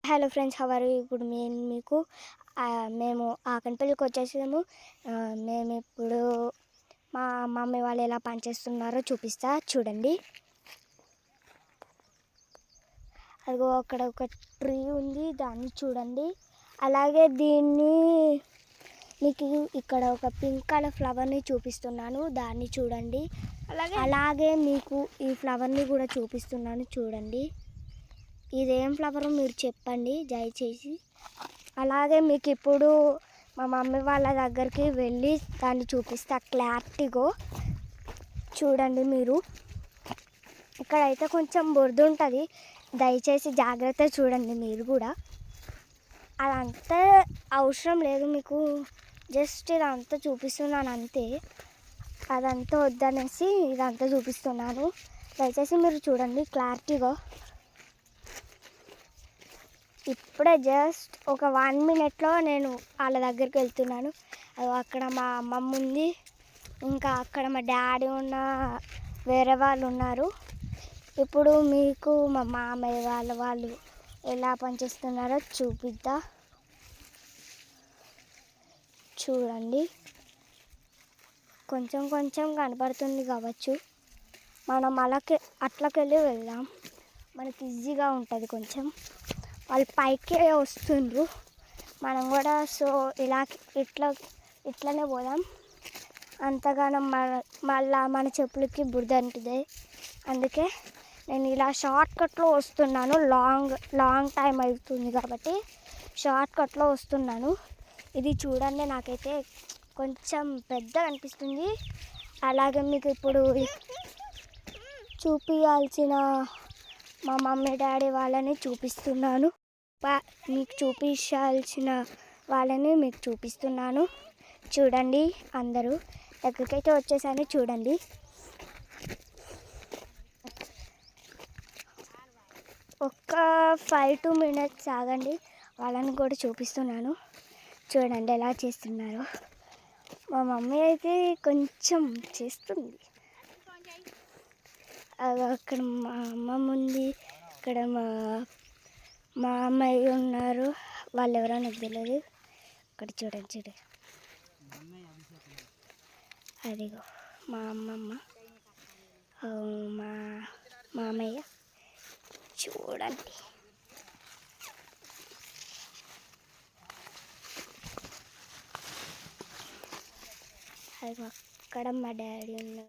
Hello friends, how are you? ఇప్పుడు మీకు మేము ఆకన్పల్లికి వచ్చేసాము. మేము ఇప్పుడు మా మమ్మీ వాళ్ళు ఎలా పనిచేస్తున్నారో చూపిస్తా, చూడండి. అదిగో అక్కడ ఒక ట్రీ ఉంది, దాన్ని చూడండి. అలాగే దీన్ని మీకు ఇక్కడ ఒక పింక్ కలర్ ఫ్లవర్ని చూపిస్తున్నాను, దాన్ని చూడండి. అలాగే మీకు ఈ ఫ్లవర్ని కూడా చూపిస్తున్నాను, చూడండి. ఇదేం ఫ్లవర్ మీరు చెప్పండి దయచేసి. అలాగే మీకు ఇప్పుడు మా మమ్మీ వాళ్ళ దగ్గరికి వెళ్ళి దాన్ని చూపిస్తా క్లారిటీగా, చూడండి. మీరు ఇక్కడైతే కొంచెం బురద ఉంటుంది, దయచేసి జాగ్రత్తగా చూడండి. మీరు కూడా అదంతా అవసరం లేదు మీకు, జస్ట్ ఇదంతా చూపిస్తున్నాను అంతే. అదంతా వద్దనేసి ఇదంతా చూపిస్తున్నాను, దయచేసి మీరు చూడండి క్లారిటీగా. ఇప్పుడే జస్ట్ ఒక 1 minute నేను వాళ్ళ దగ్గరికి వెళ్తున్నాను. అక్కడ మా అమ్మమ్మ ఉంది, ఇంకా అక్కడ మా డాడీ ఉన్న వేరే వాళ్ళు ఉన్నారు. ఇప్పుడు మీకు మా మామయ్య వాళ్ళు ఎలా పనిచేస్తున్నారో చూపిద్దా, చూడండి. కొంచెం కొంచెం కనపడుతుంది కావచ్చు, మనం అట్లకెళ్ళి వెళ్దాం, మనకి ఈజీగా ఉంటుంది కొంచెం. వాళ్ళు పైకే వస్తుండ్రు, మనం కూడా సో ఇట్లనే పోదాం. అంతగానం మళ్ళా మన చెప్పులకి బురద అంటుంది, అందుకే నేను ఇలా షార్ట్కట్లో వస్తున్నాను. లాంగ్ టైం అవుతుంది కాబట్టి షార్ట్కట్లో వస్తున్నాను. ఇది చూడండి, నాకైతే కొంచెం పెద్ద అనిపిస్తుంది. అలాగే మీకు ఇప్పుడు చూపించాల్సిన మా మమ్మీ డాడీ వాళ్ళని చూపిస్తున్నాను, మీకు చూపించాల్సిన వాళ్ళని మీకు చూపిస్తున్నాను, చూడండి. అందరూ ఎక్కడికైతే వచ్చేసానో చూడండి. ఒక్క 5-2 minutes ఆగండి, వాళ్ళని కూడా చూపిస్తున్నాను, చూడండి ఎలా చేస్తున్నారో. మా మమ్మీ అయితే కొంచెం చేస్తుంది. అక్కడ మా అమ్మమ్మ ఉంది, ఇక్కడ మా అమ్మాయి ఉన్నారు, వాళ్ళు ఎవరో నాకు తెలియదు. ఇక్కడ చూడండి, అదిగో మా అమ్మమ్మ, మా మామయ్య, చూడండి. అదిగో అక్కడ మా డాడీ ఉన్నారు.